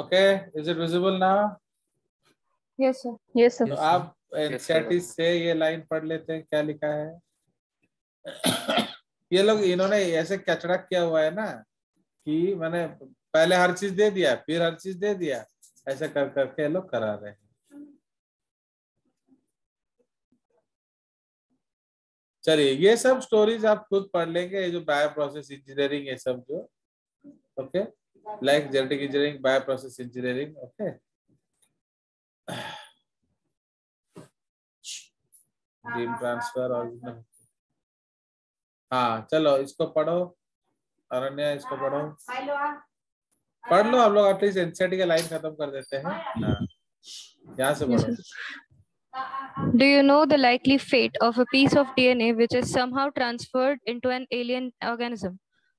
Okay, is it visible now? Yes, sir. Yes, sir. तो आप NCERT से ये लाइन पढ़ लेते हैं, क्या लिखा है। ये लोग इन्होंने ऐसे कचड़ा किया हुआ है ना कि मैंने पहले हर चीज दे दिया फिर हर चीज दे दिया, ऐसे कर करके ये लोग करा रहे हैं। चलिए ये सब स्टोरीज आप खुद पढ़ लेंगे, ये जो बायो प्रोसेस इंजीनियरिंग ये सब जो, okay, like genetic engineering, bio process engineering, okay. Gene transfer और हाँ चलो इसको पढ़ो, अरण्या इसको पढ़ो, पढ़ लो आप लोग, एटलीस्ट एनसीईआरटी का लाइन खत्म कर देते हैं। हाँ यहाँ से Yes, पढ़ो। sir. Do you know the likely fate of a piece of DNA which is somehow transferred into an alien organism?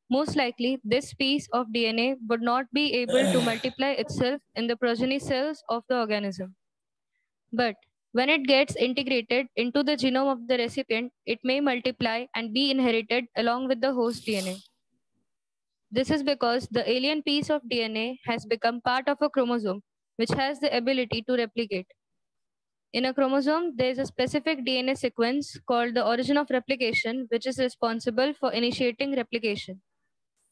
Most likely, this piece of DNA would not be able to multiply itself in the progeny cells of the organism. But when it gets integrated into the genome of the recipient, it may multiply and be inherited along with the host DNA. This is because the alien piece of DNA has become part of a chromosome, which has the ability to replicate. In a chromosome, there is a specific DNA sequence called the origin of replication, which is responsible for initiating replication.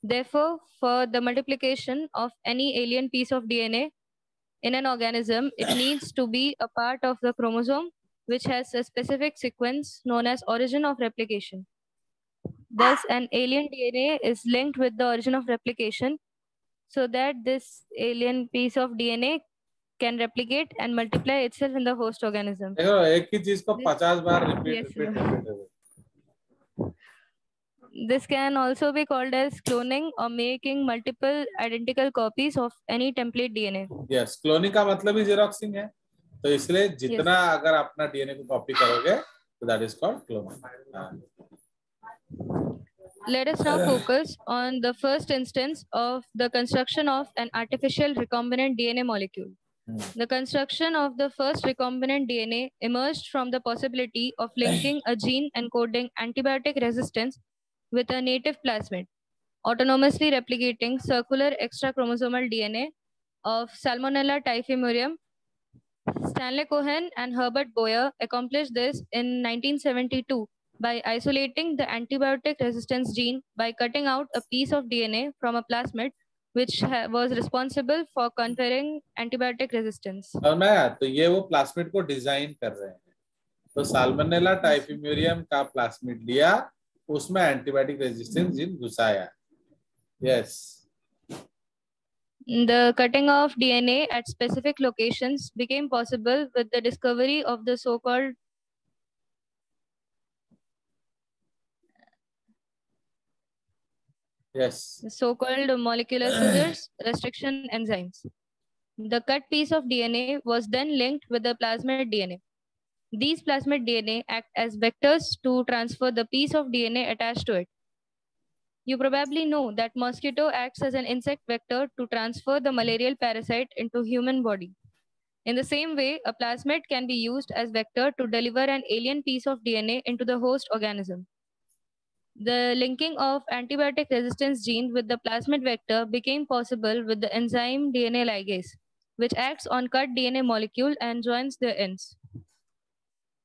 Therefore, for the multiplication of any alien piece of DNA in an organism, it needs to be a part of the chromosome, which has a specific sequence known as origin of replication. Thus, an alien DNA is linked with the origin of replication so that this alien piece of DNA can replicate and multiply itself in the host organism. देखो एक ही चीज को 50 बार Yes, repeat sir. This can also be called as cloning or making multiple identical copies of any template DNA. Yes, cloning का मतलब ही जेरोक्सिंग है, तो इसलिए जितना अगर अपना डीएनए को कॉपी करोगे तो that is called cloning. Let us now focus on the first instance of the construction of an artificial recombinant DNA molecule. The construction of the first recombinant DNA emerged from the possibility of linking a gene encoding antibiotic resistance with a native plasmid, autonomously replicating circular extrachromosomal DNA of Salmonella typhimurium. Stanley Cohen and Herbert Boyer accomplished this in 1972 by isolating the antibiotic resistance gene by cutting out a piece of DNA from a plasmid which was responsible for conferring antibiotic resistance. और ना तो ये वो plasmid को design कर रहे हैं, तो साल्मोनेला टाइफिम्यूरियम का प्लास्मिड लिया, उसमें एंटीबायोटिक रेजिस्टेंस जीन घुसाया। Yes, The cutting of DNA at specific locations became possible with the discovery of the so-called molecular scissors restriction enzymes. The cut piece of DNA was then linked with the plasmid DNA. These plasmid DNA act as vectors to transfer the piece of DNA attached to it. You probably know that mosquito acts as an insect vector to transfer the malarial parasite into human body. In the same way, a plasmid can be used as vector to deliver an alien piece of DNA into the host organism. The linking of antibiotic resistance gene with the plasmid vector became possible with the enzyme DNA ligase, which acts on cut DNA molecule and joins their ends.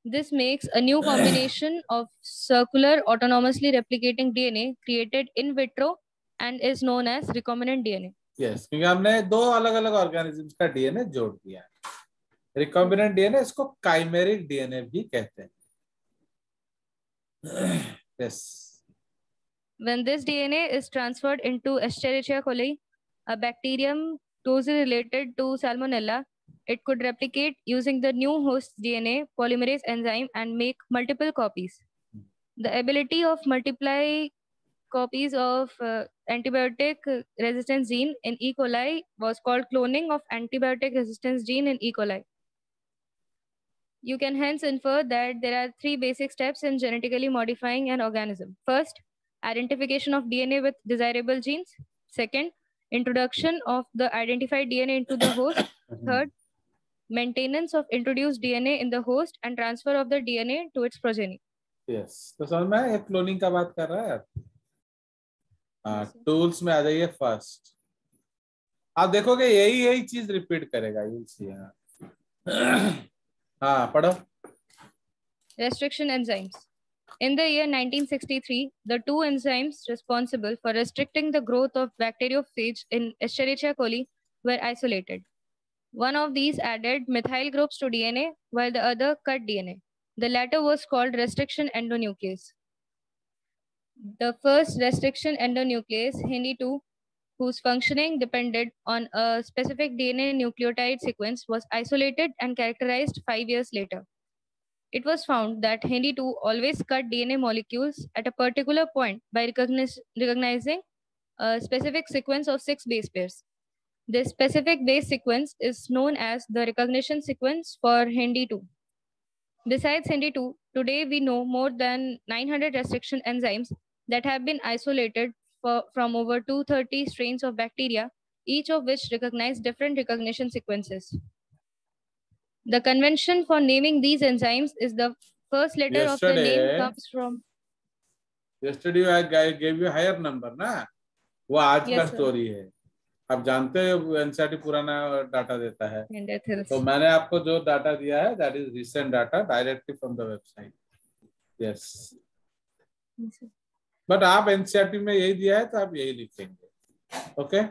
This makes a new combination of circular autonomously replicating DNA created in vitro and is known as recombinant DNA. Yes, क्योंकि हमने दो अलग अलग organisms का DNA जोड़ दिया। Recombinant DNA, इसको chimeric DNA भी कहते हैं। Yes, When this DNA is transferred into Escherichia coli, a bacterium closely related to Salmonella, it could replicate using the new host DNA polymerase enzyme and make multiple copies. The ability of multiply copies of antibiotic resistance gene in E. coli was called cloning of antibiotic resistance gene in E. coli. You can hence infer that there are three basic steps in genetically modifying an organism. First, identification of DNA with desirable genes. Second, introduction of the identified DNA into the host. Third, maintenance of introduced DNA in the host and transfer of the DNA to its progeny. Yes, तो समझ में आया, cloning का बात कर रहा है। हाँ, टूल्स में आ जाइए फर्स्ट। आप देखोगे यही यही चीज रिपीट करेगा, you'll see, हाँ पढ़ो। Restriction enzymes. In the year 1963, the two enzymes responsible for restricting the growth of bacteriophage in Escherichia coli were isolated. One of these added methyl groups to DNA, while the other cut DNA. The latter was called restriction endonuclease. The first restriction endonuclease, HinD2, whose functioning depended on a specific DNA nucleotide sequence, was isolated and characterized 5 years later. It was found that HinD2 always cut DNA molecules at a particular point by recognizing a specific sequence of 6 base pairs. This specific base sequence is known as the recognition sequence for HinD2. Besides HinD2, today we know more than 900 restriction enzymes that have been isolated from over 230 strains of bacteria, each of which recognize different recognition sequences. The convention for naming these enzymes is the first letter of the name comes from. Yesterday I gave you higher number ना, वो आज का story है। आप जानते हो NCERT पुराना data देता है, तो मैंने आपको जो डाटा दिया है that is recent data directly from the website. Yes, but आप एनसीईआरटी में यही दिया है तो आप यही लिखेंगे। Okay,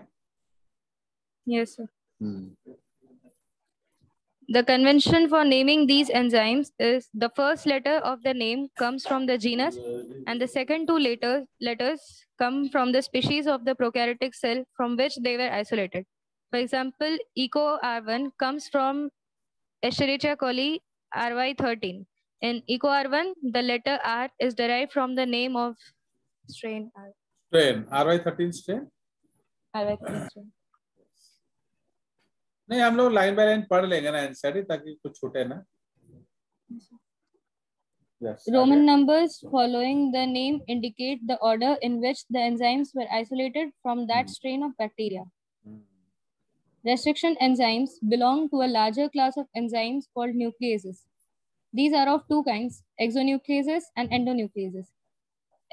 yes sir. The convention for naming these enzymes is the first letter of the name comes from the genus and the second two letters come from the species of the prokaryotic cell from which they were isolated. For example, EcoR1 comes from Escherichia coli RY13. In EcoR1, the letter R is derived from the name of strain R. Strain RY13 strain? RY13 strain. नहीं, हम लोग line by line पढ़ लेंगे ना NCERT, ताकि कुछ छूटे ना। Yes, Roman numbers following the name indicate the order in which the enzymes were isolated from that strain of bacteria. Restriction enzymes belong to a larger class of enzymes called nucleases. These are of two kinds, exonucleases and endonucleases.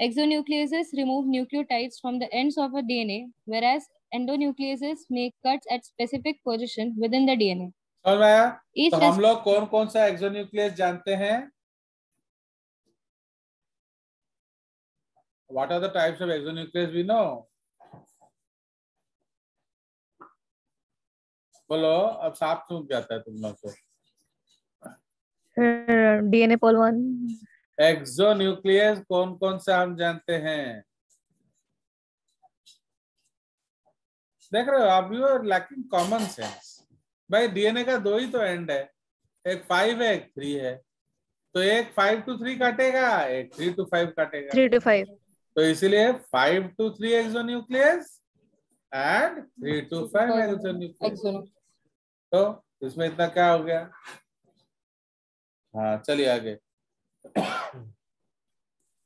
Exonucleases remove nucleotides from the ends of a DNA, whereas endonucleases make cuts at specific position within the DNA. समझ में आया? तो हम लोग कौन कौन सा exonuclease जानते हैं? What are the types of exonuclease we know? बोलो, अब साफ सूझ जाता है तुम लोग को। DNA pol 1। एक्सोन्यूक्लियस कौन कौन सा हम जानते हैं? देख रहे हो आप, you are lacking common sense. भाई डीएनए का दो ही तो एंड है, एक 5 है एक 3 है, तो एक 5 to 3 काटेगा, एक 3 to 5 काटेगा। 3 to 5, तो इसीलिए 5 to 3 exonuclease and 3 to 5 exonuclease. तो इसमें इतना क्या हो गया? हाँ चलिए आगे।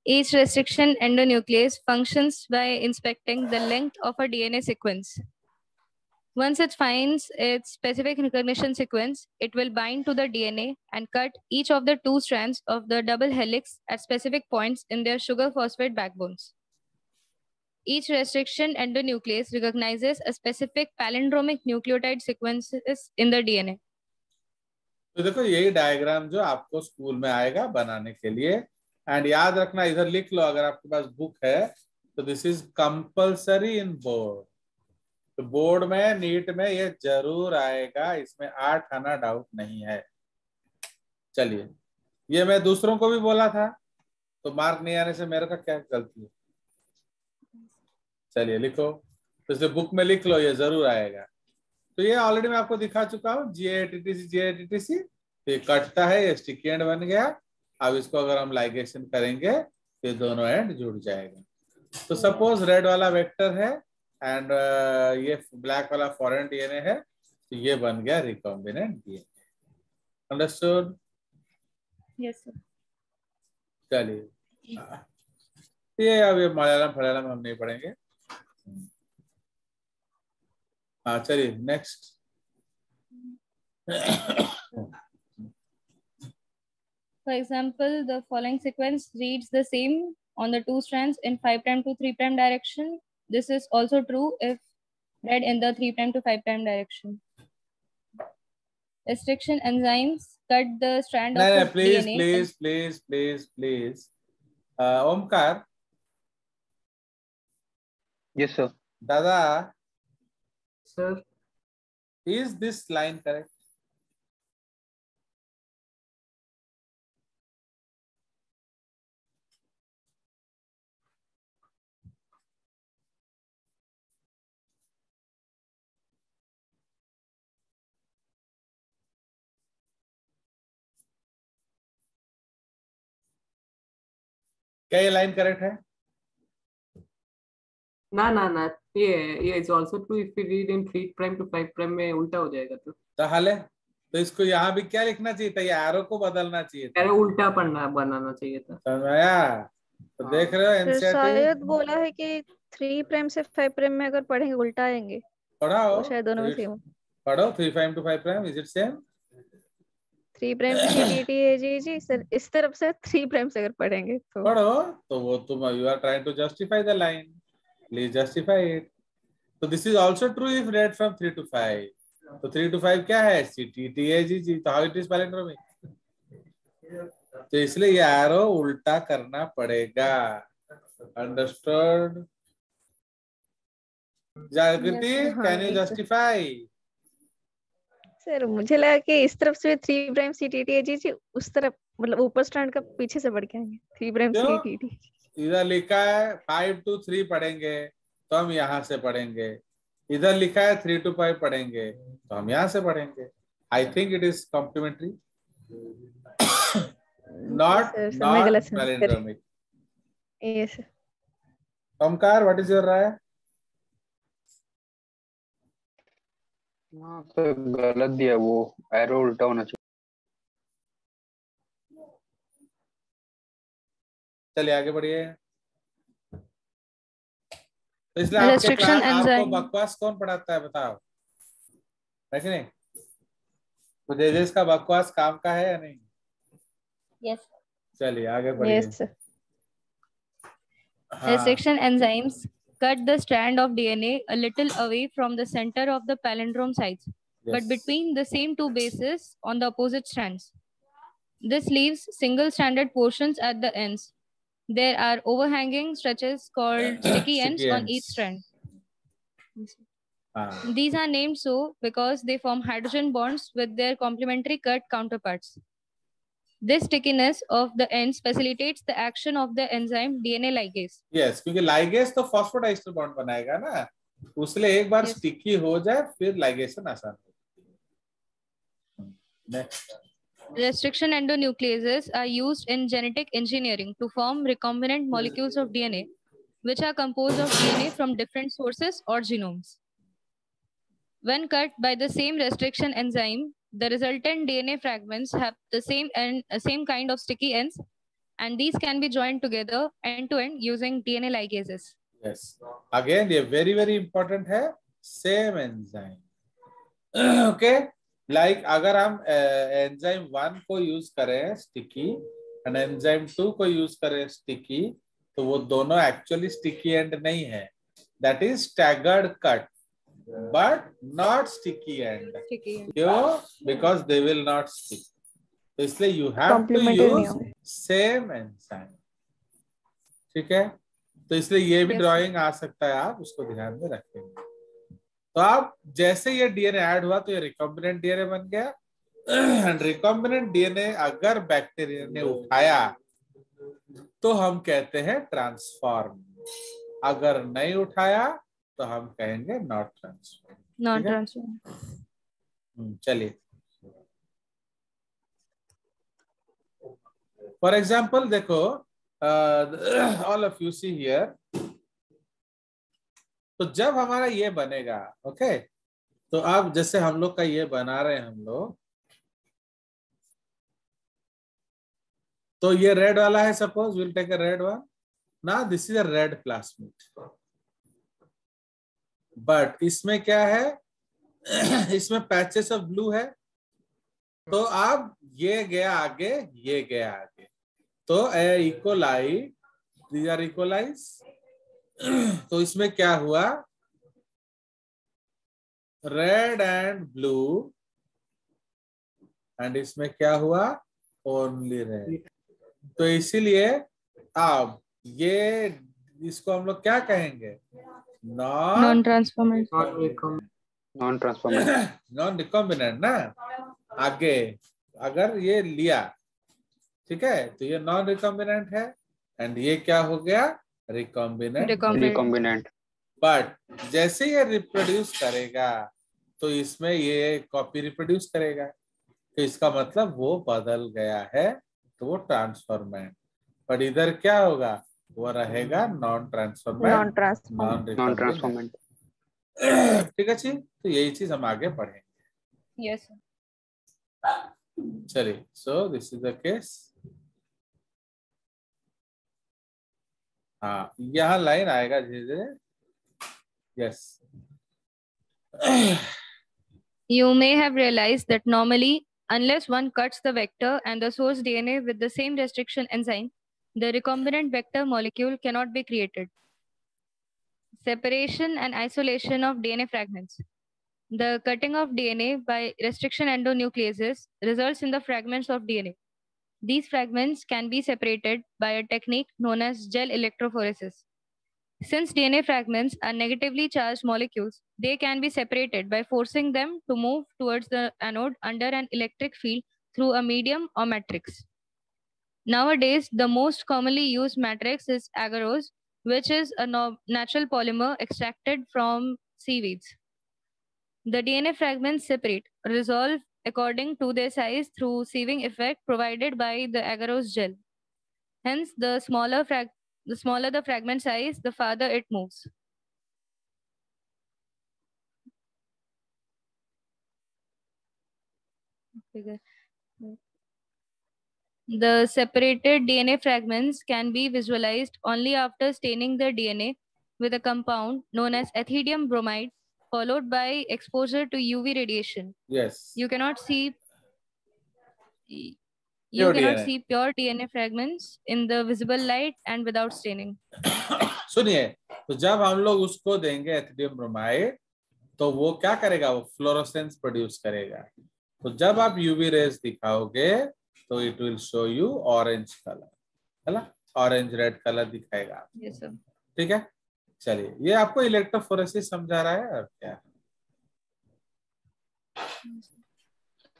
Each restriction endonuclease functions by inspecting the length of a DNA sequence. Once it finds its specific recognition sequence, it will bind to the DNA and cut each of the two strands of the double helix at specific points in their sugar phosphate backbones. Each restriction endonuclease recognizes a specific palindromic nucleotide sequences in the DNA. तो देखो यही diagram जो आपको school में आएगा बनाने के लिए, एंड याद रखना, इधर लिख लो अगर आपके पास बुक है तो, this is compulsory in board. तो बोर्ड में नीट में ये जरूर आएगा, इसमें 8 आना डाउट नहीं है। चलिए, ये मैं दूसरों को भी बोला था, तो मार्क नहीं आने से मेरे का क्या गलती है? चलिए लिखो, तो इसे बुक में लिख लो, ये जरूर आएगा। तो ये ऑलरेडी मैं आपको दिखा चुका हूँ, GATTC। ये कटता है, ये स्टिकी एंड बन गया। अब इसको अगर हम लाइगेशन करेंगे तो ये दोनों एंड जुड़ जाएगा। तो सपोज रेड वाला वेक्टर है एंड ये ब्लैक वाला फॉरेन डीएनए है, तो ये बन गया recombinant DNA. Understood? Yes sir. चलिए, ये अब ये मलयालम हम नहीं पढ़ेंगे। हाँ चलिए next. For example, the following sequence reads the same on the two strands in 5' to 3' direction. This is also true if read in the 3' to 5' direction. Restriction enzymes cut the strand of नहीं, a please DNA. Please please please please Omkar. Yes, sir. दादा, Sir. is this line correct? क्या ये line correct है? ना ये is also true if we read in 3' to 5' में उल्टा हो जाएगा तो हाले तो इसको यहाँ भी क्या लिखना चाहिए था? ये एरो को बदलना चाहिए था. अरे उल्टा पढ़ना बनाना चाहिए था. समझ आया? तो देख रहे हो फिर एनसीईआरटी शायद बोला है कि 3' से 5' में अगर पढ़ेंगे उल्टा आएंगे, पढ़ाओ. तो शायद दोनों में सेम। पढ़ो 3' to 5', इज इट सेम? 3' से CTT है जी सर, इस तरफ से 3' से अगर पढ़ेंगे तो पढ़ो. तो वो तुम you are trying to justify the line, please justify it. तो this is also true if read from 3 to 5. तो 3 to 5 क्या है? CTTAG. तो हाउ इट इज पैलिंड्रोमिक. तो इसलिए ये एरो उल्टा करना पड़ेगा. अंडरस्टूड? जागृति, कैन यू जस्टिफाई? सर मुझे लगा कि इस तरफ से 3' CTT है जी उस तरफ, मतलब ऊपर स्टैंड का पीछे से बढ़ के आएंगे 3' CTT. इधर लिखा है 5 to 3 पढ़ेंगे तो हम यहाँ से पढ़ेंगे. इधर लिखा है 3 to 5 पढ़ेंगे तो हम यहाँ से पढ़ेंगे. I think it is complementary, not palindromic. Yes Omkar, what is your राय? हाँ सर, गलत दिया, वो एरो उल्टा होना चाहिए. चलिए आगे बढ़िए. तो इसलिए आपके क्लास आपको बकवास कौन पढ़ाता है बताओ, है कि नहीं? तो जेजेस का बकवास काम का है या नहीं? Yes. चलिए आगे बढ़िए. Yes sir. Restriction enzymes cut the strand of DNA a little away from the center of the palindrome sites, but between the same two bases on the opposite strands. This leaves single-stranded portions at the ends. There are overhanging stretches called sticky ends on each strand. These are named so because they form hydrogen bonds with their complementary cut counterparts. This stickiness of the ends facilitates the action of the enzyme DNA ligase. Yes, क्योंकि ligase तो phosphodiester bond बनाएगा ना, उसलिए एक बार sticky हो जाए फिर ligation आसान हो. Next. Restriction endonucleases are used in genetic engineering to form recombinant molecules of DNA, which are composed of DNA from different sources or genomes. When cut by the same restriction enzyme, the resultant DNA fragments have the same kind of sticky ends, and these can be joined together end to end using DNA ligases. Yes. Again, ये very important है, same enzyme. Okay. Like अगर हम enzyme 1 को use करें sticky और enzyme 2 को use करें sticky, तो वो दोनों एक्चुअली स्टिकी एंड नहीं है. That is staggered cut but not sticky end. क्यों? Because they will not stick. तो इसलिए you have to use same enzyme. ठीक है? तो इसलिए ये भी ड्राइंग आ सकता है, आप उसको ध्यान में रखेंगे. तो आप जैसे ये डीएनए ऐड हुआ तो ये रिकॉम्बिनेंट डीएनए बन गया. एंड रिकॉम्बिनेंट डीएनए अगर बैक्टीरिया ने उठाया तो हम कहते हैं ट्रांसफॉर्म. अगर नहीं उठाया तो हम कहेंगे नॉट ट्रांसफॉर्म. चलिए, फॉर एग्जाम्पल देखो, all of you see here. तो जब हमारा ये बनेगा, ओके, तो अब जैसे हम लोग का ये बना रहे हैं हम लोग, तो ये रेड वाला है. Suppose will take a red one. Now this is a red plasmid, but इसमें क्या है? इसमें पैचेस ऑफ ब्लू है. तो अब ये गया आगे, ये गया आगे, तो इकोलाई, दीज आर इकोलाइज. तो इसमें क्या हुआ? रेड एंड ब्लू, एंड इसमें क्या हुआ, ओनली रेड। तो इसीलिए अब ये इसको हम लोग क्या कहेंगे, non transformant. Non transformant. Non recombinant ना। आगे अगर ये लिया, ठीक है, तो ये नॉन रिकॉम्बिनेंट है, एंड ये क्या हो गया, रिकॉम्बिनेंट। रिकॉम्बिनेंट। बट जैसे ये रिप्रोड्यूस करेगा तो इसमें ये कॉपी रिप्रोड्यूस करेगा, तो इसका मतलब वो बदल गया है, तो वो ट्रांसफॉर्मेंट। पर इधर क्या होगा, वो रहेगा non transformant, non transformant. Non transformant. ठीक है जी, तो यही चीज हम आगे पढ़ेंगे। यस। चलिए, सो दिस इज द केस। हाँ, यहाँ लाइन आएगा धीरे धीरे। Yes. You may have realized that normally, unless one cuts the vector and the source DNA with the same restriction enzyme, the recombinant vector molecule cannot be created. Separation and isolation of DNA fragments. The cutting of DNA by restriction endonucleases results in the fragments of DNA. These fragments can be separated by a technique known as gel electrophoresis. Since DNA fragments are negatively charged molecules, they can be separated by forcing them to move towards the anode under an electric field through a medium or matrix. Nowadays, the most commonly used matrix is agarose, which is a natural polymer extracted from seaweeds. The DNA fragments separate, resolve according to their size through sieving effect provided by the agarose gel. Hence, the smaller the fragment size, the farther it moves. The separated DNA fragments can be visualized only after staining the DNA with a compound known as ethidium bromide, followed by exposure to UV radiation. Yes. You cannot see pure DNA fragments in the visible light and without staining. सुनिए, तो जब हम लोग उसको देंगे ethidium bromide, तो वो क्या करेगा, वो फ्लोरोसेंस प्रोड्यूस करेगा। तो जब आप यूवी रेज दिखाओगे तो it will show you orange colour, है ना, ऑरेंज रेड कलर दिखाएगा। Yes, sir. ठीक है, चलिए, ये आपको इलेक्ट्रोफोरेसिस समझा रहा है और क्या।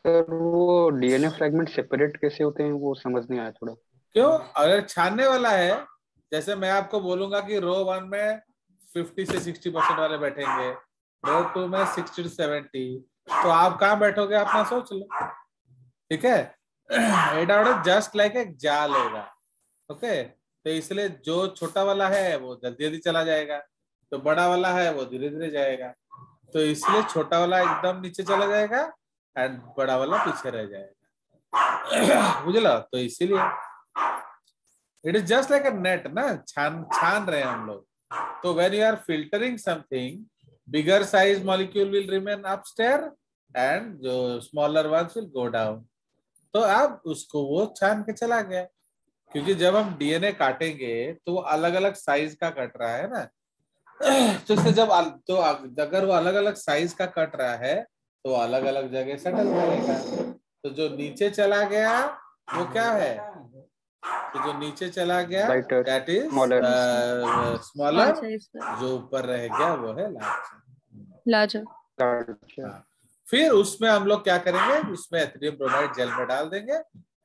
सर वो डीएनए फ्रैगमेंट सेपरेट कैसे होते हैं, वो समझ नहीं आया थोड़ा। क्यों, अगर छानने वाला है, जैसे मैं आपको बोलूंगा कि रो 1 में 50 से 60% वाले बैठेंगे, रो 2 में 60 से 70, तो आप कहाँ बैठोगे अपना सोच लो। ठीक है, इट जस्ट लाइक एक जाल होगा। ओके, तो इसलिए जो छोटा वाला है वो जल्दी जल्दी चला जाएगा, तो बड़ा वाला है वो धीरे धीरे जाएगा। तो इसलिए छोटा वाला एकदम नीचे चला जाएगा एंड बड़ा वाला पीछे रह जाएगा। बुझला, तो इसीलिए it is just like a net ना, छान रहे हैं हम लोग। तो when you are filtering something, bigger size molecule will remain upstair and जो smaller ones will go down. तो अब उसको वो छान के चला गया, क्योंकि जब हम डीएनए काटेंगे तो वो अलग अलग साइज का कट रहा है ना। तो इससे जब तो अगर वो अलग अलग साइज का कट रहा है तो अलग अलग जगह सेटल करेगा। तो जो नीचे चला गया वो क्या है, तो जो नीचे चला गया दैट इज स्मॉलर, जो ऊपर रह गया वो है लार्जर। फिर उसमें हम लोग क्या करेंगे, उसमें एथिडियम ब्रोमाइड जेल में डाल देंगे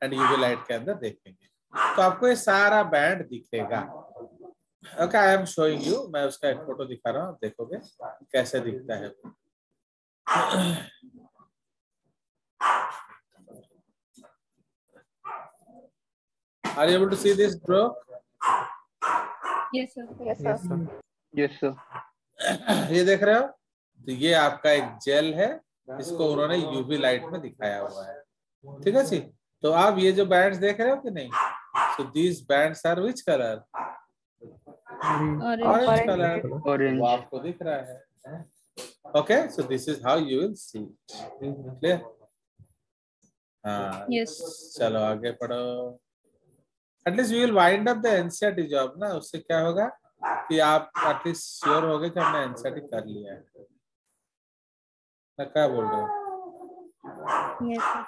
एंड यूवी लाइट के अंदर देखेंगे, तो आपको ये सारा बैंड दिखेगा। Okay, I am showing you, मैं उसका एक फोटो दिखा रहा हूँ, देखोगे कैसे दिखता है। Are you able to see this, bro? Yes, sir. Yes, sir. Yes sir. ये देख रहे हो, तो ये आपका एक जेल है, इसको उन्होंने यूवी लाइट में दिखाया हुआ है। ठीक है जी, तो आप ये जो बैंड्स देख रहे हो कि नहीं, so these bands are which color? Orange color. Orange. वो आपको दिख रहा है। Okay, so this is how you will see. Clear? हाँ, Yes. चलो आगे पढ़ो। At least we will wind up the NCERT job ना, उससे क्या होगा कि आप एटलीस्ट श्योर हो गए कि हमने एनसीईआरटी कर लिया है। मैं क्या बोल रहा हूँ? Yes, sir.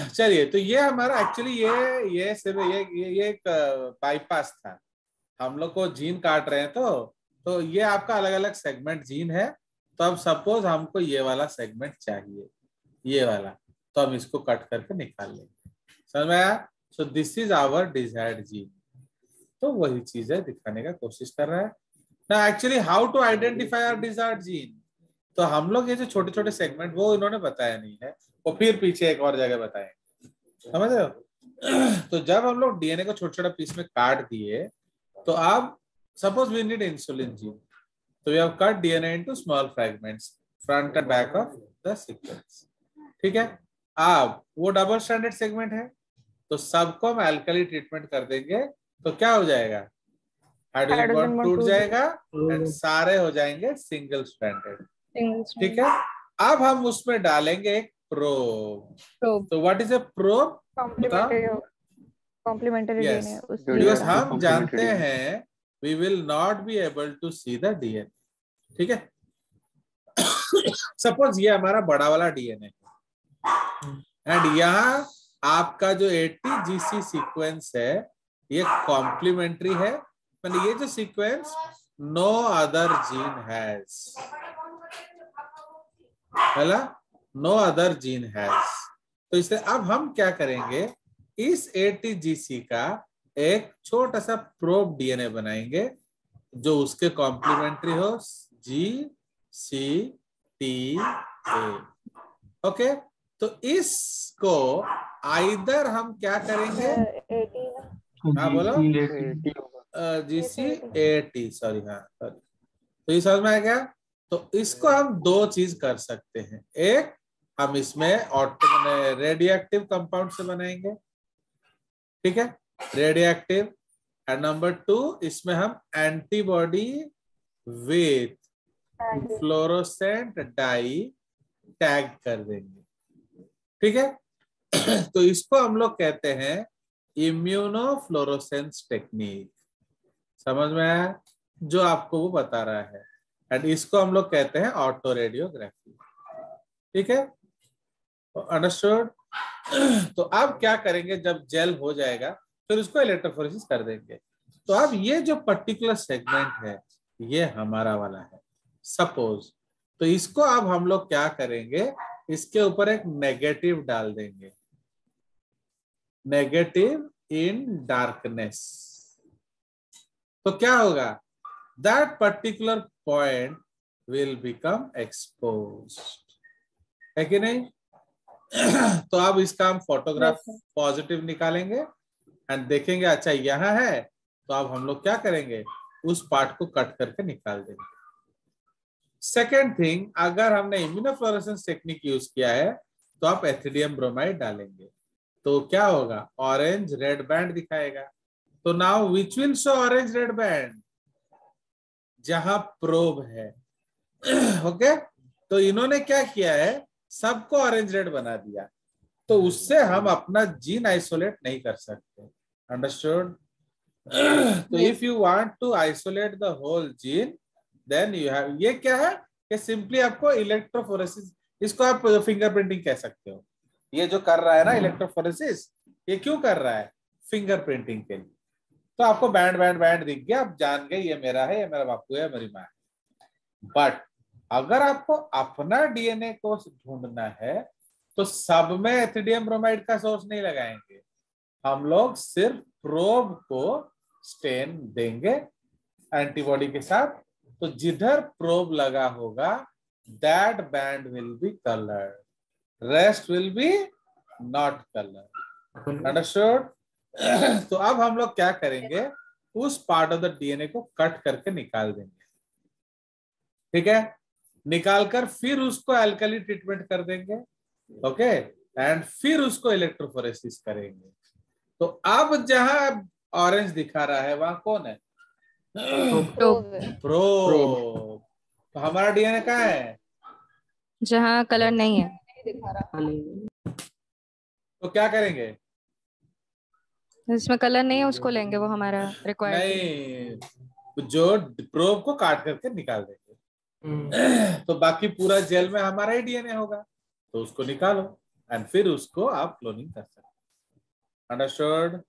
चलिए, तो ये हमारा एक्चुअली ये सिर्फ ये एक बाईपास था। हम लोग को जीन काट रहे हैं, तो ये आपका अलग अलग सेगमेंट जीन है। तो अब सपोज हमको ये वाला सेगमेंट चाहिए, ये वाला, तो हम इसको कट करके निकाल लेंगे। समझ में आया? So this is our desired gene. तो वही चीज है, दिखाने का कोशिश कर रहा है ना। Actually how to identify our desired gene, तो हम लोग ये जो छोटे छोटे सेगमेंट वो इन्होंने बताया नहीं है, वो फिर पीछे एक और जगह बताएंगे। समझ रहे हो? तो जब हम लोग डीएनए को छोटे छोटे पीस में काट दिए, तो अब suppose we need insulin gene, तो we have cut DNA into small fragments front and back of the sequence. ठीक है, अब वो डबल स्ट्रैंडेड सेगमेंट है, तो सबको हम एल्कली ट्रीटमेंट कर देंगे, तो क्या हो जाएगा? हाइड्रोजन बॉन्ड टूट जाएगा एंड सारे हो जाएंगे सिंगल स्ट्रैंडेड। ठीक है, अब हम उसमें डालेंगे एक प्रोब। तो what is a probe? Complementary Yes, DNA because हम जानते हैं we will not be able to see the DNA. ठीक है, सपोज ये हमारा बड़ा वाला डीएनए एंड यहाँ आपका जो 80 GC सीक्वेंस है ये कॉम्प्लीमेंट्री है, मतलब ये जो sequence no other gene has, no other gene has. तो इसलिए अब हम क्या करेंगे, इस 80 GC का एक छोटा सा प्रोब डीएनए बनाएंगे जो उसके कॉम्प्लीमेंट्री हो, GCTA। ओके, तो इसको आइदर हम क्या करेंगे, हाँ बोलो, GCAT, सॉरी, हाँ सॉरी। तो ये समझ में आ गया? तो इसको हम दो चीज कर सकते हैं, एक हम इसमें रेडियो एक्टिव कंपाउंड से बनाएंगे, ठीक है, रेडियो एक्टिव, एंड नंबर 2 इसमें हम antibody with fluorescent dye tag कर देंगे। ठीक है, तो इसको हम लोग कहते हैं इम्यूनोफ्लोरोसेंस टेक्निक। समझ में आया? जो आपको वो बता रहा है, एंड इसको हम लोग कहते हैं ऑटो रेडियोग्राफी। ठीक है, अंडरस्टूड? तो अब क्या करेंगे, जब जेल हो जाएगा फिर उसको इलेक्ट्रोफोरेसिस कर देंगे। तो अब ये जो पर्टिकुलर सेगमेंट है ये हमारा वाला है सपोज, तो इसको अब हम लोग क्या करेंगे, इसके ऊपर एक नेगेटिव डाल देंगे, नेगेटिव इन डार्कनेस। तो क्या होगा, that particular point will become exposed, है कि नहीं? तो अब इसका हम फोटोग्राफ पॉजिटिव निकालेंगे एंड देखेंगे, अच्छा यहाँ है, तो अब हम लोग क्या करेंगे, उस पार्ट को कट करके निकाल देंगे। सेकेंड थिंग, अगर हमने इम्यूनोफ्लोरेसेंस टेक्निक यूज किया है तो आप एथिडियम ब्रोमाइड डालेंगे, तो क्या होगा, ऑरेंज रेड बैंड दिखाएगा। तो now which will show orange red band, जहां प्रोब है। ओके, तो इन्होंने क्या किया है, सबको ऑरेंज रेड बना दिया, तो उससे हम अपना जीन आइसोलेट नहीं कर सकते। अंडरस्टूड? तो if you want to isolate the whole gene, then you have, ये क्या है कि सिंपली आपको इलेक्ट्रोफोरेसिस, इसको आप फिंगरप्रिंटिंग कह सकते हो। ये जो कर रहा है ना इलेक्ट्रोफोरेसिस, ये क्यों कर रहा है, फिंगरप्रिंटिंग के लिए। तो आपको बैंड बैंड बैंड दिख गया, आप जान गए ये मेरा है, ये मेरा बापू है, मेरी माँ है। बट अगर आपको अपना डीएनए को ढूंढना है तो सब में एथिडियम ब्रोमाइड का सोर्स नहीं लगाएंगे, हम लोग सिर्फ प्रोब को स्टेन देंगे एंटीबॉडी के साथ। तो जिधर प्रोब लगा होगा that band will be coloured, rest will be not coloured. Understood? तो अब हम लोग क्या करेंगे, उस पार्ट ऑफ द डीएनए को कट करके निकाल देंगे। ठीक है, निकालकर फिर उसको एल्कली ट्रीटमेंट कर देंगे, ओके, एंड फिर उसको इलेक्ट्रोफोरेसिस करेंगे। तो अब जहां ऑरेंज दिखा रहा है वहां कौन है, प्रोब। तो हमारा डीएनए कहाँ है, जहाँ कलर नहीं है। तो क्या करेंगे, जिसमें कलर नहीं है उसको लेंगे, वो हमारा रिक्वायर्ड। नहीं, जो प्रोब को काट करके निकाल देंगे। तो बाकी पूरा जेल में हमारा ही डीएनए होगा, तो उसको निकालो एंड फिर उसको आप क्लोनिंग कर सकते हैं। अंडरस्टूड?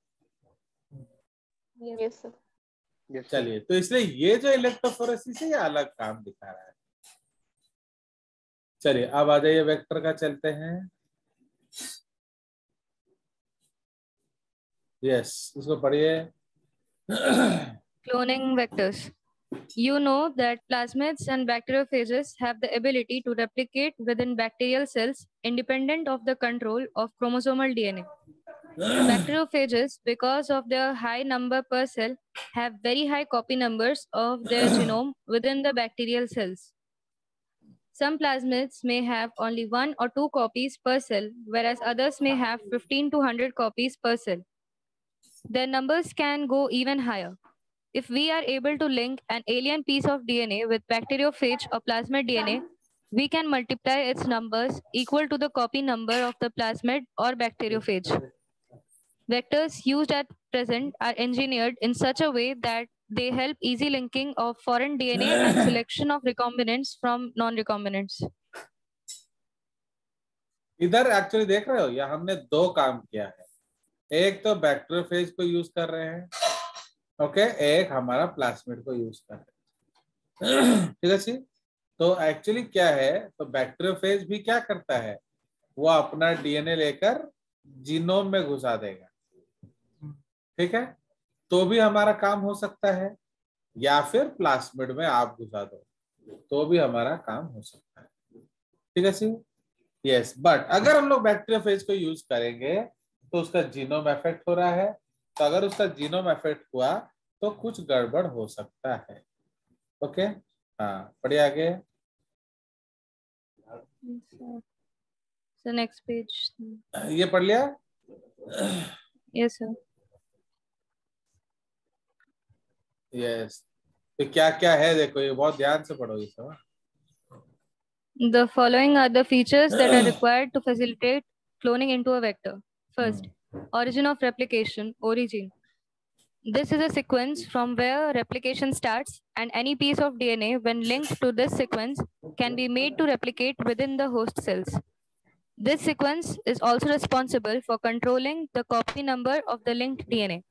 Yes sir. चलिए, तो इसलिए ये जो इलेक्ट्रोफोरेसिस है ये अलग काम दिखा रहा है। चलिए अब आ जाइए वेक्टर का चलते हैं। यस, इसको पढ़िए। Cloning vectors. You know that plasmids and bacteriophages have the ability to replicate within bacterial cells independent of the control of chromosomal DNA. Bacteriophages, because of their high number per cell, have very high copy numbers of their genome within the bacterial cells. Some plasmids may have only 1 or 2 copies per cell, whereas others may have 15 to 100 copies per cell. Their numbers can go even higher. If we are able to link an alien piece of DNA with bacteriophage or plasmid DNA, we can multiply its numbers equal to the copy number of the plasmid or bacteriophage. Vectors used at present are engineered in such a way that they help easy linking of foreign DNA and selection of recombinants from non-recombinants. इधर actually देख रहे हो, या हमने दो काम किया है। एक तो बैक्टीरियोफेज को यूज कर रहे हैं, ओके, एक हमारा प्लास्मिड को यूज कर रहे हैं। ठीक है जी। तो एक्चुअली क्या है, तो बैक्टीरियोफेज भी क्या करता है, वो अपना डीएनए लेकर जीनोम में घुसा देगा। ठीक है, तो भी हमारा काम हो सकता है, या फिर प्लास्मिड में आप घुसा दो तो भी हमारा काम हो सकता है। ठीक है जी। यस, बट अगर हम लोग बैक्टीरियोफेज को यूज करेंगे तो उसका जीनोम इफेक्ट हो रहा है, तो अगर उसका जीनोम इफेक्ट हुआ तो कुछ गड़बड़ हो सकता है। ओके, हाँ, पढ़िए आगे। So next page. ये पढ़ लिया? Yes sir. यस, तो क्या क्या है देखो, ये बहुत ध्यान से पढ़ो ये सब। The following are the features that are required to facilitate cloning into a vector. First, origin of replication, origin. This is a sequence from where replication starts, and any piece of DNA, when linked to this sequence, can be made to replicate within the host cells. This sequence is also responsible for controlling the copy number of the linked DNA.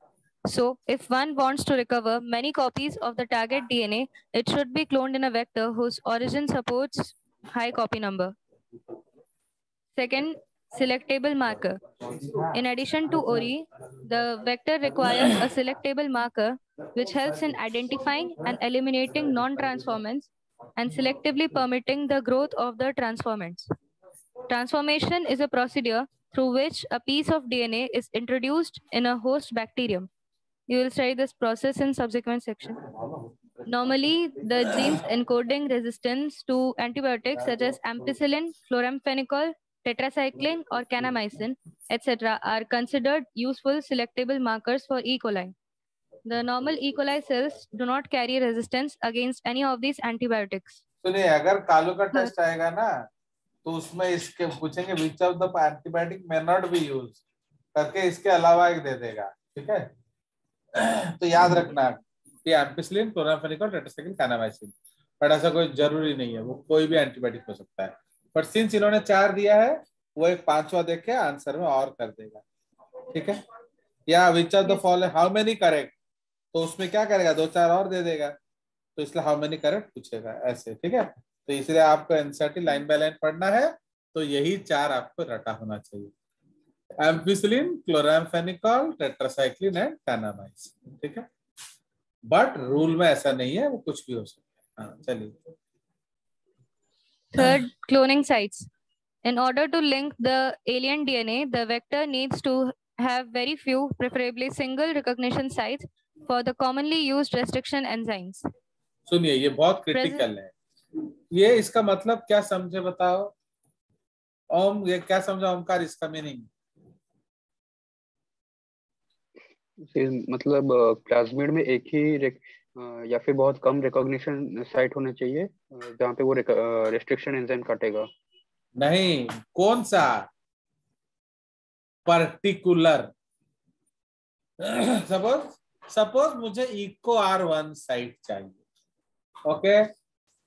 So, if one wants to recover many copies of the target DNA, it should be cloned in a vector whose origin supports high copy number. Second, selectable marker. In addition to ORI, the vector requires a selectable marker which helps in identifying and eliminating non-transformants and selectively permitting the growth of the transformants. Transformation is a procedure through which a piece of DNA is introduced in a host bacterium. You will study this process in subsequent section. Normally, the genes encoding resistance to antibiotics such as ampicillin, chloramphenicol, tetracycline, or kanamycin, etc. are considered useful selectable markers for E. coli. The normal E. coli cells do not carry resistance against any of these antibiotics. सुनिए, अगर कालू का test आएगा ना, तो उसमें इसके पूछेंगे which of the antibiotic may not be use करके इसके अलावा एक दे देगा। ठीक है, तो याद रखना कि ampicillin, chloramphenicol, tetracycline, kanamycin, but ऐसा कोई जरूरी नहीं है, वो कोई भी एंटीबायोटिक हो सकता है। पर सिंस इन्होंने 4 दिया है, वो एक 5वां देख के आंसर में और कर देगा। ठीक है, या which of the following, how many correct, तो उसमें क्या करेगा, 2-4 और दे देगा, तो इसलिए हाउ मेनी करेक्ट पूछेगा ऐसे। ठीक है, तो इसलिए आपको एनसीईआरटी लाइन बाय लाइन पढ़ना है, तो यही 4 आपको रटा होना चाहिए, ampicillin, chloramphenicol, tetracycline and kanamycin. ठीक है, बट रूल में ऐसा नहीं है, वो कुछ भी हो सकता है। हाँ, चलिए। Third, cloning sites. In order to link the alien DNA, the vector needs to have very few, preferably single recognition sites for the commonly used restriction enzymes. सुनिए, ये बहुत क्रिटिकल है। ये इसका मतलब क्या समझे बताओ? ओम, ये क्या समझा ओमकार इसका मीनिंग? मतलब प्लाज्मिड में एक ही या फिर बहुत कम रिकॉग्निशन साइट होने चाहिए जहाँ पे वो रेस्ट्रिक्शन एंजाइम काटेगा। नहीं, कौन सा पर्टिकुलर? सपोज सपोज मुझे इको R1 साइट चाहिए, ओके,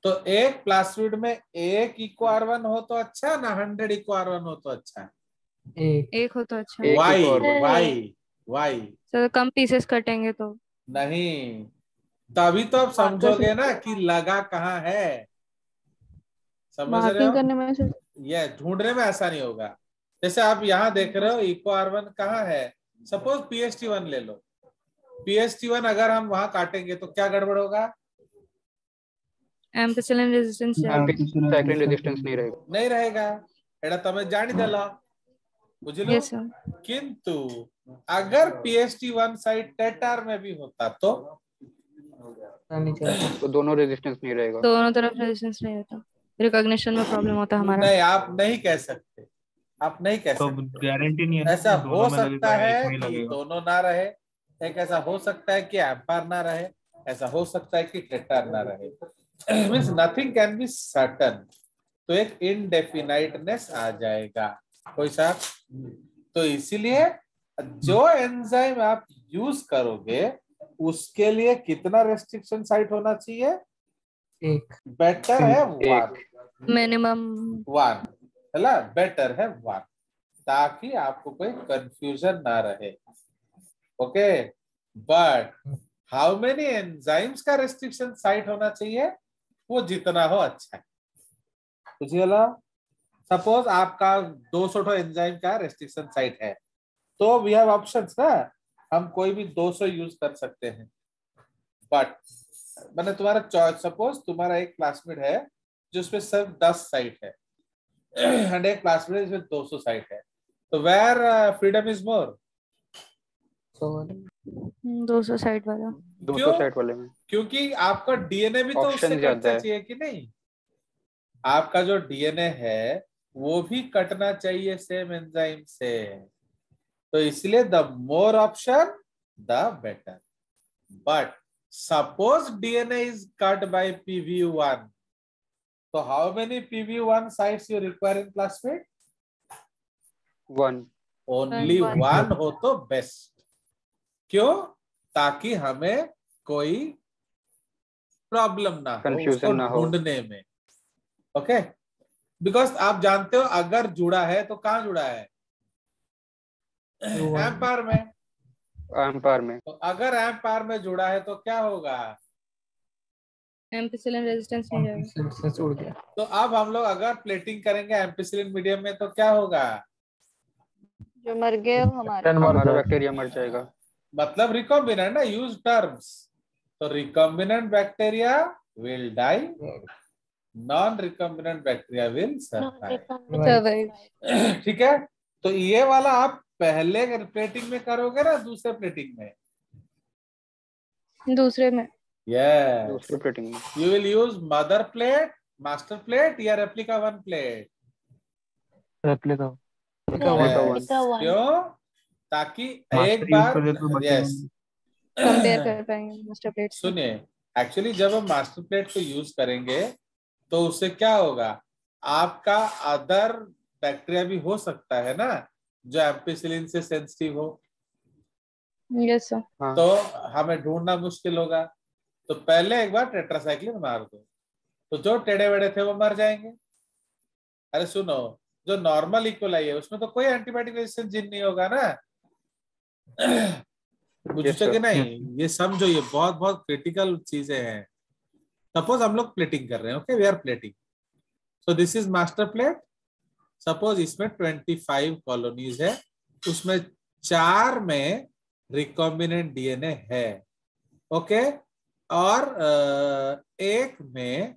तो एक प्लास्मिड में एक इको R1 हो तो अच्छा ना 100 इको R1 हो तो अच्छा? एक हो तो अच्छा। एक वाई eco R1। वाई तो कम पीसेस कटेंगे तो नहीं, तभी तो आप समझोगे ना कि लगा कहाँ है, समझ रहे मार्किंग हो? करने में से ये ढूंढने में ऐसा नहीं होगा। जैसे आप यहाँ देख रहे हो इको R1 कहाँ है, सपोज PST1 ले लो, PST1 अगर हम वहां काटेंगे तो क्या गड़बड़ होगा? एम्पिसिलिन रेजिस्टेंस साइक्लिन रेजिस्टेंस नहीं रहेगा। नहीं रहेगा, एटा तमे जानी देला, बुझलो? Yes sir. किंतु अगर PST1 साइट टेटार में भी होता तो तो दोनों रेजिस्टेंस नहीं रहेगा। दोनों तरफ रेजिस्टेंस नहीं होता, रिकॉग्निशन में प्रॉब्लम होता हमारा। नहीं, आप नहीं कह सकते, आप नहीं कह तो सकते। गारंटी नहीं है ऐसा ना, हो दोनों में सकता लगेगा या है एक में ही कि लगेगा। दोनों ना रहे, एक ऐसा हो सकता है कि एम्पायर ना रहे, ऐसा हो सकता है कि टेटार ना रहे, means nothing can be certain, तो एक इनडेफिनाइटनेस आ जाएगा कोई साहब। तो इसीलिए जो एंजाइम आप यूज करोगे उसके लिए कितना रेस्ट्रिक्शन साइट होना चाहिए? एक। बेटर है एक। 1 मिनिमम 1 है ना, बेटर है 1, ताकि आपको कोई कंफ्यूजन ना रहे, okay. But how many enzymes का रेस्ट्रिक्शन साइट होना चाहिए, वो जितना हो अच्छा है, बुझिएगा। सपोज आपका 200 एंजाइम का रेस्ट्रिक्शन साइट है, तो वी हैव ऑप्शंस ना, हम कोई भी 200 यूज कर सकते हैं। बट मैंने तुम्हारा चॉइस, सपोज तुम्हारा एक क्लासमेट है जिसमें सिर्फ 10 साइट है एंड एक क्लासमेट जिसमें 200 साइट है, तो where freedom is more? 200 side वाला। 200 साइट वाले में क्योंकि आपका डीएनए भी तो उससे ऑप्शन ज्यादा कटना है। चाहिए कि नहीं? आपका जो डीएनए है वो भी कटना चाहिए सेम एंजाइम से, तो इसलिए the more option the better. But suppose DNA is cut by PV1, तो how many PV1 sites you require in plasmid? 1। Only 1 हो तो बेस्ट। क्यों? ताकि हमें कोई प्रॉब्लम ना हो कंफ्यूजन उसको ना हो। ढूंढने में, ओके। बिकॉज आप जानते हो अगर जुड़ा है तो कहाँ जुड़ा है? एम्पायर में। एम्पायर में। तो अगर एम्पायर में जुड़ा है तो क्या होगा? एम्पिसिलिन रेजिस्टेंस नहीं रहेगा। उड़ गया। तो अब हम लोग अगर प्लेटिंग करेंगे एम्पिसिलिन मीडियम में तो क्या होगा? जो मर गए वो हमारे हमारा बैक्टीरिया मर जाएगा। मतलब रिकॉम्बिनेंट ना, यूज टर्म्स, तो recombinant bacteria will die, non recombinant bacteria will survive. ठीक है, तो ये वाला आप पहले प्लेटिंग में करोगे ना दूसरे प्लेटिंग में? दूसरे में। यस, दूसरे प्लेटिंग में। You will use mother plate, master plate या रेप्लिका 1 प्लेट? रेप्लिका। क्यों? ताकि एक मास्टर यूज बार, कर दे तो बचेगा यस, नहीं। कंपेयर कर पाएंगे मास्टर प्लेट से। सुनिए, एक्चुअली जब हम मास्टर प्लेट को यूज करेंगे तो उससे क्या होगा, आपका अदर बैक्टीरिया भी हो सकता है ना जो एम्पिसिलिन से सेंसिटिव हो, यस सर। तो हमें ढूंढना मुश्किल होगा। तो पहले एक बार टेट्रासाइक्लिन मार दो, तो जो टेढ़े वेढ़े थे वो मर जाएंगे। अरे सुनो, जो नॉर्मल इकोलाई है उसमें तो कोई एंटीबायोटिक रेजिस्टेंस जीन नहीं होगा ना, बुझे कि नहीं? ये समझो, ये बहुत बहुत क्रिटिकल चीजें हैं। सपोज हम लोग प्लेटिंग कर रहे हैं, okay, we are plating, so this is master plate. Suppose इसमें 25 कॉलोनीज है, उसमें 4 में रिकॉम्बिनेंट डीएनए है, ओके, और एक में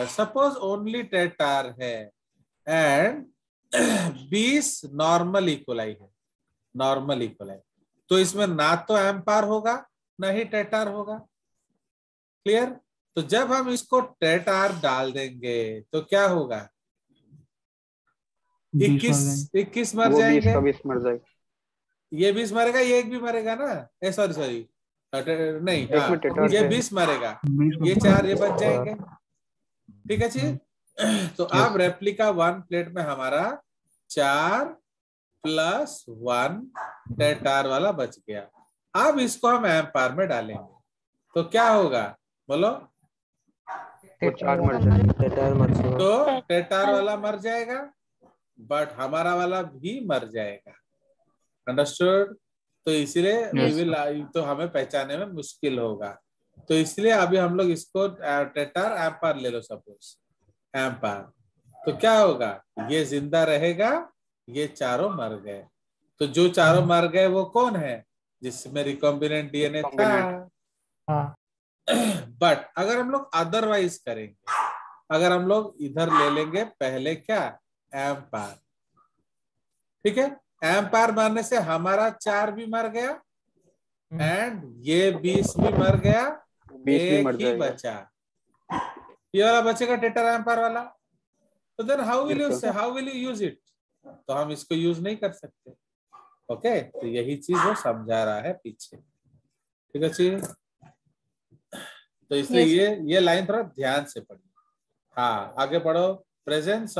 सपोज ओनली टेटार है एंड 20 नॉर्मल इकोलाई है, नॉर्मल इकोलाई, तो इसमें ना तो एम्पायर होगा ना ही टेटार होगा। क्लियर? तो जब हम इसको टेटार डाल देंगे तो क्या होगा? 21 मर वो 20 जाएंगे। का 20 मर जाएगा। ये 20 मरेगा, ये एक भी मरेगा ना, सॉरी नहीं, एक में टेटार ये है। 20 मरेगा, ये 4 ये बच जाएंगे। ठीक है जी। तो अब रेप्लिका 1 प्लेट में हमारा 4 + 1 टेटार वाला बच गया। अब इसको हम एम्पायर में डालेंगे तो क्या होगा बोलो? वो 4 मर जाएंगे। टेटार मर जाएगा। तो टेटार वाला मर जाएगा बट हमारा वाला भी मर जाएगा। अंडरस्टूड? तो इसीलिए Yes, we will, तो हमें पहचानने में मुश्किल होगा। तो इसलिए अभी हम लोग इसको टेटार एम्पायर ले लो, सपोज एम्पायर, तो क्या होगा? ये जिंदा रहेगा, ये चारों मर गए। तो जो चारों मर गए वो कौन है? जिसमें रिकॉम्बिनेंट डीएनए था। हाँ बट अगर हम लोग अदरवाइज करेंगे, अगर हम लोग इधर ले लेंगे पहले क्या? एम्पायर। ठीक है, एम्पायर मारने से हमारा 4 भी मर गया एंड ये 20 भी मर गया, 20 भी एक मर ही जाएगा। बचा, ये वाला बचेगा टेटर एम्पायर वाला। तो then how will Yes, you use it? तो हम इसको यूज नहीं कर सकते। ओके, तो यही चीज वो समझा रहा है पीछे। ठीक है जी, तो इसलिए Yes. ये लाइन थोड़ा ध्यान से पढ़िए। हाँ, आगे पढ़ो। Presence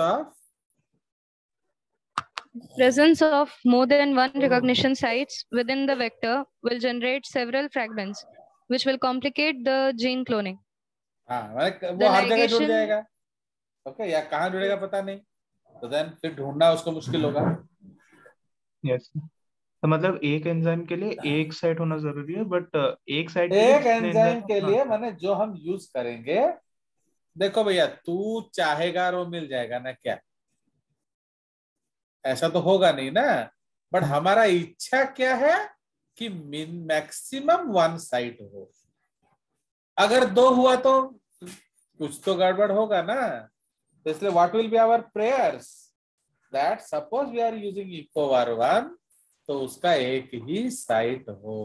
of more than one recognition sites within the vector will generate several fragments, which will complicate the gene cloning. हाँ, वो The हर जगह जुड़ ligation- जाएगा। ओके, या कहाँ जुड़ेगा पता नहीं, तो देन फिर ढूंढना उसको मुश्किल होगा। यस। तो मतलब एक एंजाइम के लिए एक साइट होना जरूरी है, बट एक साइट के लिए एक जितने एंजाइम enzyme- के हाँ, लिए माने जो हम यूज करेंगे, देखो भैया तू चाहेगा और वो मिल जाएगा ना क्या? ऐसा तो होगा नहीं ना। बट हमारा इच्छा क्या है कि मैक्सिमम 1 साइट हो। अगर 2 हुआ तो कुछ तो गड़बड़ होगा ना। तो इसलिए what will be our prayers that suppose we are using EcoR 1, तो उसका एक ही साइट हो।